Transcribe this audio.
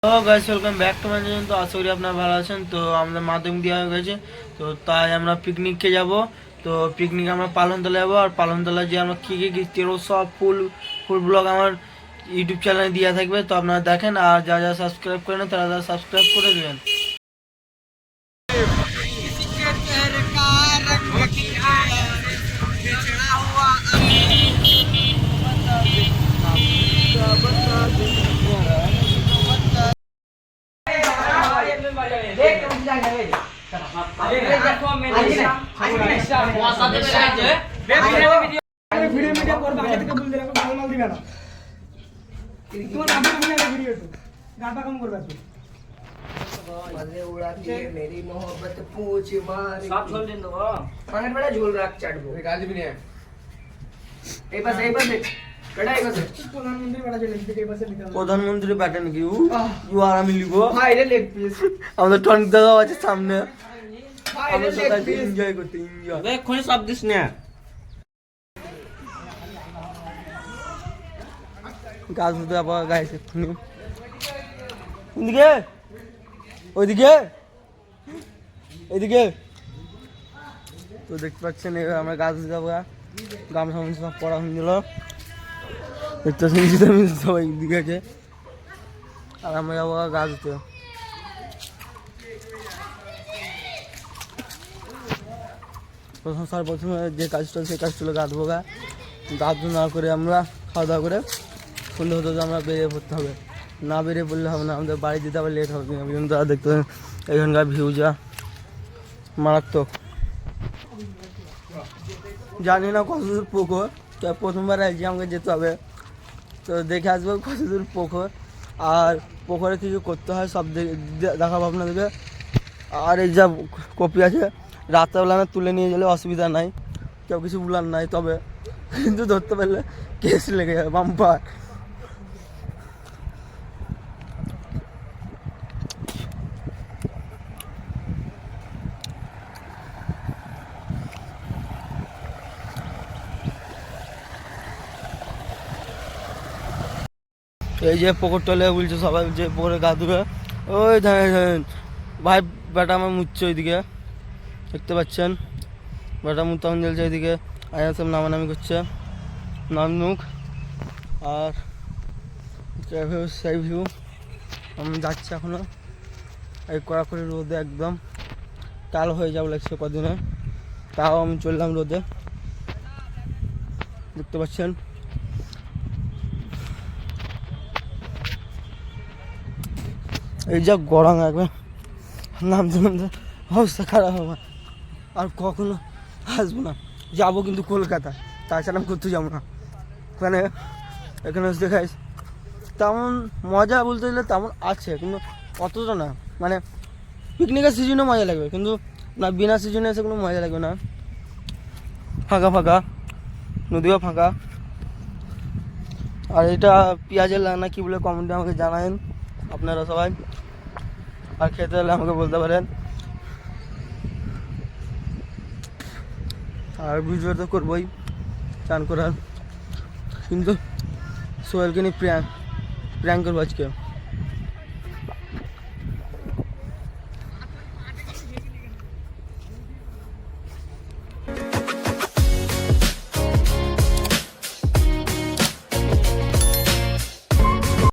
Hello guys, welcome back to my channel. তো আশা করি আপনারা ভালো আছেন। তো আমাদের মাধ্যমিক দেওয়া হয়ে গেছে, তো তাই আমরা পিকনিককে যাব। তো পিকনিক আমরা পালনতলা যাবো, আর পালনতলায় যে আমরা কী কী ঘিরতে পারবো সব ফুল ফুল ব্লগ আমার ইউটিউব চ্যানেলে দেওয়া থাকবে। তো আপনারা দেখেন, আর যা যা সাবস্ক্রাইব করেন তারা সাবস্ক্রাইব করে দেবেন। मेरी मोहब्बत पूछ मार सब छोड़ दिन दो पानी बड़ा झूल रहा चढ़बो गाज भी नहीं ए बस कड़ाई बस प्रधानमंत्री बड़ा चले के बस निकल প্রধানমন্ত্রী প্যাটার্ন কি ইউ আর আমি লিখবো ভাইরে লেগ পিস আমাদের টনিক দাদা আছে সামনে, আমরা সবাই এনজয় করতে এনজয় দেখ কোন সব দিস না গাছ উঠে আবার গাইছে এক্ষুনি কোনদিকে ওইদিকে এইদিকে। তো দেখতে পাচ্ছেন এবার আমরা গাছ উঠে যাবো, গামছা মামছা সব পড়া হয়ে গেল, দেখতে পাচ্ছেন সবাই দিকে আছে, আর আমরা যাবো গাছ উঠতে। প্রথমে যে কাজটা সেই কাজটা গা ধোবো, গা ধো না করে আমরা খাওয়া দাওয়া করে সন্ধ্যে হতে আমরা বেরিয়ে পড়তে হবে। না বেরিয়ে পড়লে হবে না, আমাদের বাড়ি যেতে আবার লেট হবে। কিন্তু তারা দেখতে এখানকার ভিউ যা মারাত্মক। জানি না কত দূর পুকুর, তো প্রথমবার আজকে আমাকে যেতে হবে, তো দেখে আসবো কত দূর পুকুর আর পুকুরে কী কী করতে হয় সব দেখাবো আপনাদেরকে। আর এই যা কপি আছে রাত্রেবেলা আমি তুলে নিয়ে গেলে অসুবিধা নাই, কেউ কিছু বলার নাই, তবে কিন্তু ধরতে পারলে কেস লেগে যাবে বাম্পার। এই যে পুকুর টলে বলছে সবাই যে পুকুরে গা ধুবে, ওই ধরেন ভাই বেটা আমার মুচ্ছে ওইদিকে দেখতে পাচ্ছেন, বেটা মুখ তখন জ্বলছে ওইদিকে, আয়া সব নামানামি করছে নামনুক। আর সেই ভিউ আমি যাচ্ছি এখনো, এই কড়াকড়ি রোদে একদম কালো হয়ে যাবো লাগছে কদিনে, তাও আমি চললাম রোদে দেখতে পাচ্ছেন। এই যা গরম একবার নামতে অবস্থা খারাপ হবে, আর কখনো আসবো না। যাবো কিন্তু কলকাতা, তাছাড়া আমি করতে যাবো না। ওখানে এখানে দেখাইস তেমন মজা বলতে গেলে তেমন আছে, কিন্তু অতটা না। মানে পিকনিকের সিজনে মজা লাগবে, কিন্তু না বিনা সিজনে এসে কোনো মজা লাগবে না। ফাঁকা ফাঁকা নদীও ফাঁকা। আর এটা পেঁয়াজের লাগনা কি বলে কমেন্টে আমাকে জানাবেন আপনারা সবাই, আর খেতে হলে আমাকে বলতে পারেন। আর ভিডিও তো করবোই চান করার, কিন্তু সোহেলকে নিয়ে প্র্যাঙ্ক করবো আজকে।